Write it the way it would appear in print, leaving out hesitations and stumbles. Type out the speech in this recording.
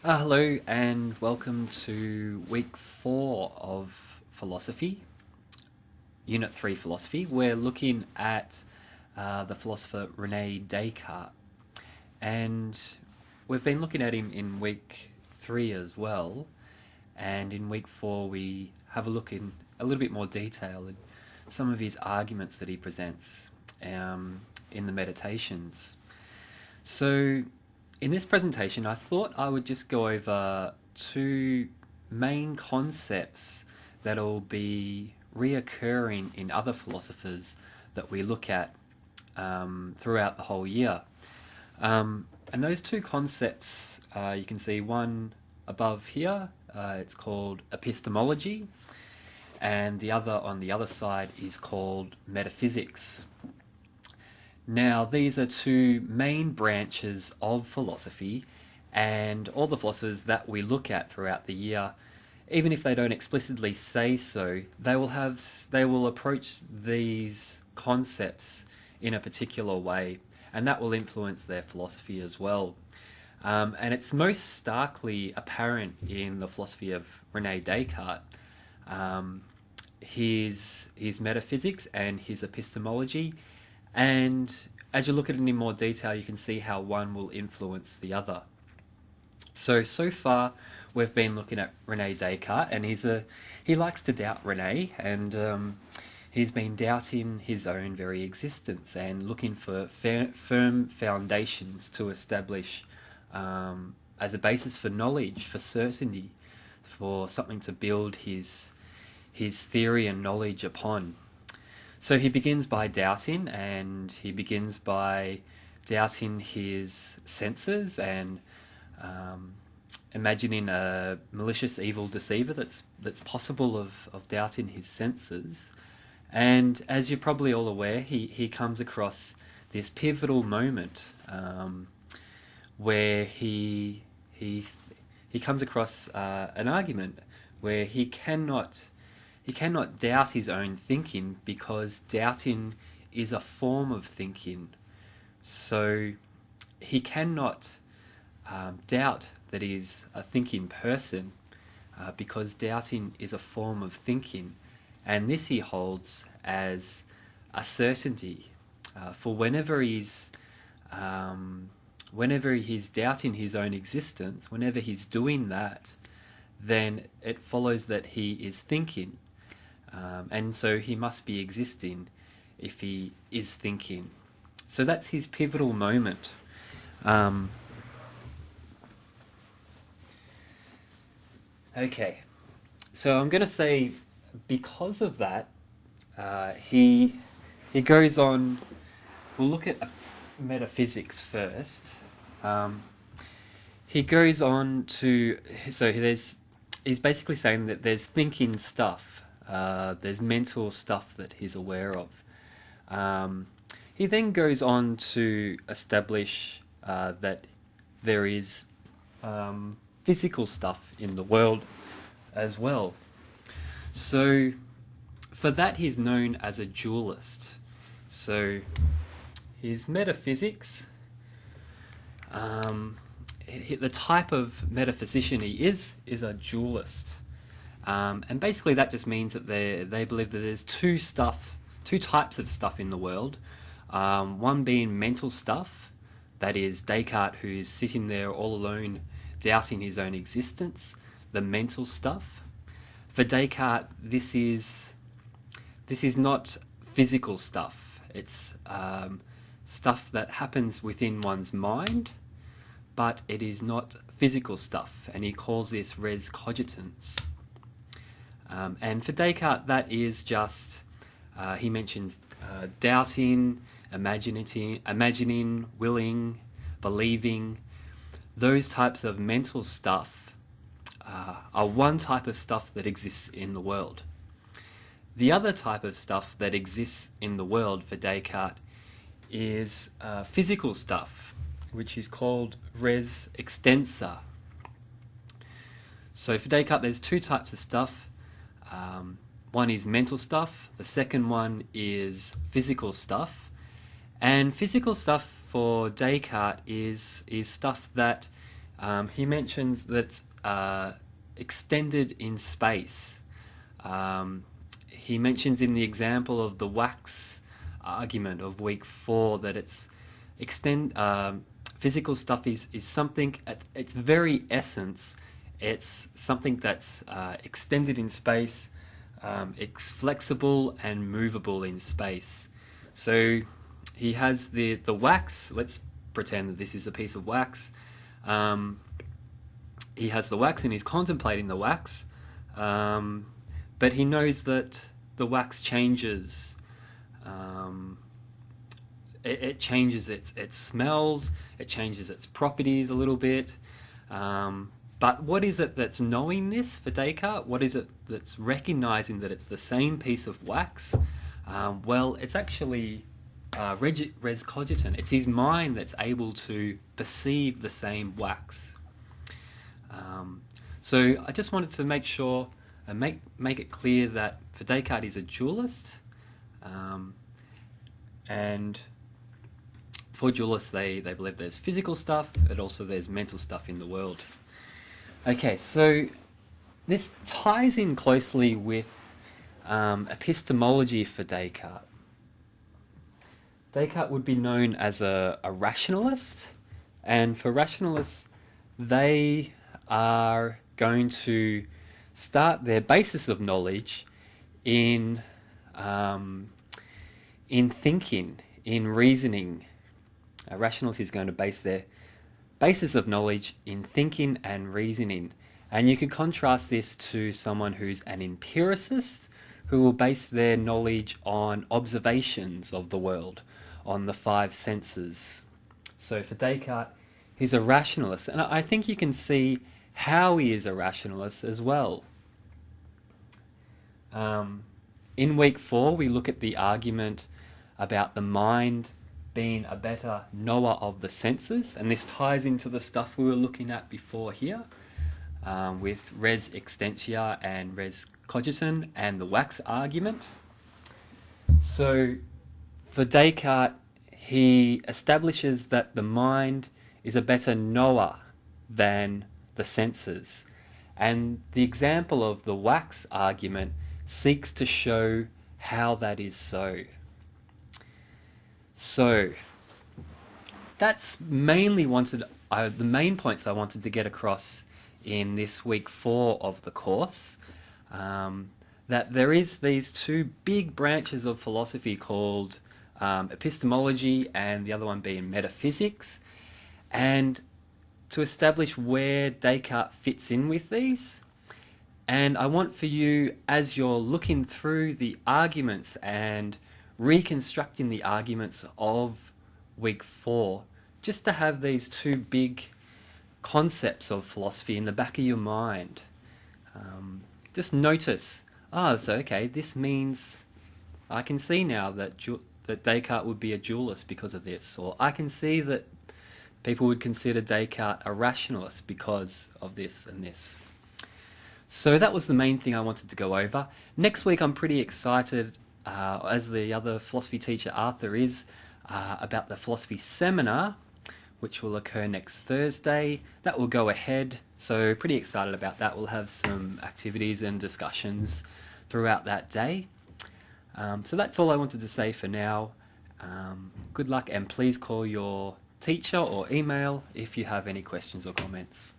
Hello and welcome to week 4 of philosophy, unit 3 philosophy. We're looking at the philosopher Rene Descartes, and we've been looking at him in week 3 as well. And in week 4, we have a look in a little bit more detail at some of his arguments that he presents in the meditations. So, in this presentation, I thought I would just go over two main concepts that'll be reoccurring in other philosophers that we look at throughout the whole year. And those two concepts, you can see one above here, it's called epistemology, and the other on the other side is called metaphysics. Now, these are two main branches of philosophy, and all the philosophers that we look at throughout the year, even if they don't explicitly say so, they will approach these concepts in a particular way, and that will influence their philosophy as well. And it's most starkly apparent in the philosophy of Rene Descartes. His metaphysics and his epistemology, and as you look at it in more detail, you can see how one will influence the other. So far, we've been looking at Rene Descartes, and he likes to doubt Rene, and he's been doubting his own very existence and looking for firm foundations to establish as a basis for knowledge, for certainty, for something to build his theory and knowledge upon. So he begins by doubting, and he begins by doubting his senses and imagining a malicious evil deceiver that's possible of doubting his senses. And as you're probably all aware, he comes across this pivotal moment where he comes across an argument where he cannot doubt his own thinking, because doubting is a form of thinking. So he cannot doubt that he's a thinking person, because doubting is a form of thinking. And this he holds as a certainty. For whenever he's doubting his own existence, whenever he's doing that, then it follows that he is thinking. And so he must be existing if he is thinking. So that's his pivotal moment. Okay, so I'm going to say, because of that, he goes on. We'll look at metaphysics first. He goes on to, so he's basically saying that there's thinking stuff. There's mental stuff that he's aware of. He then goes on to establish that there is physical stuff in the world as well. So for that, he's known as a dualist. So his metaphysics, the type of metaphysician he is a dualist. And basically that just means that they believe that there's two types of stuff in the world. One being mental stuff, that is Descartes, who's sitting there all alone doubting his own existence, the mental stuff. For Descartes, this is not physical stuff. It's stuff that happens within one's mind, but it is not physical stuff, and he calls this res cogitans. And for Descartes, that is just, he mentions doubting, imagining, willing, believing. Those types of mental stuff are one type of stuff that exists in the world. The other type of stuff that exists in the world for Descartes is physical stuff, which is called res extensa. So for Descartes, there's two types of stuff. One is mental stuff, the second one is physical stuff. And physical stuff for Descartes is stuff that He mentions that extended in space. He mentions in the example of the wax argument of week 4 that physical stuff is something at its very essence. It's something that's extended in space, it's flexible and movable in space. So he has the wax. Let's pretend that this is a piece of wax. He has the wax and he's contemplating the wax, but he knows that the wax changes. It changes its smells, it changes its properties a little bit. But what is it that's knowing this for Descartes? What is it that's recognizing that it's the same piece of wax? Well, it's actually res cogitant. It's his mind that's able to perceive the same wax. So I just wanted to make sure and make it clear that for Descartes he's a dualist, and for dualists they believe there's physical stuff, but also there's mental stuff in the world. Okay, so this ties in closely with epistemology for Descartes. Descartes would be known as a rationalist, and for rationalists, they are going to start their basis of knowledge in thinking, in reasoning. A rationalist is going to base their basis of knowledge in thinking and reasoning. And you can contrast this to someone who's an empiricist, who will base their knowledge on observations of the world, on the 5 senses. So for Descartes, he's a rationalist. And I think you can see how he is a rationalist as well. In week 4, we look at the argument about the mind being a better knower of the senses, and this ties into the stuff we were looking at before here, with res extensia and res cogitum and the wax argument. So for Descartes, he establishes that the mind is a better knower than the senses, and the example of the wax argument seeks to show how that is so. So that's mainly the main points I wanted to get across in this week 4 of the course. That there is these 2 big branches of philosophy called epistemology and the other one being metaphysics, and to establish where Descartes fits in with these. And I want for you, as you're looking through the arguments and reconstructing the arguments of week 4, just to have these 2 big concepts of philosophy in the back of your mind. Just notice, so okay, this means I can see now that Descartes would be a dualist because of this, or I can see that people would consider Descartes a rationalist because of this and this. So that was the main thing I wanted to go over. Next week I'm pretty excited, as the other philosophy teacher Arthur is, about the philosophy seminar, which will occur next Thursday. That will go ahead, so pretty excited about that. We'll have some activities and discussions throughout that day. So that's all I wanted to say for now. Good luck, and please call your teacher or email if you have any questions or comments.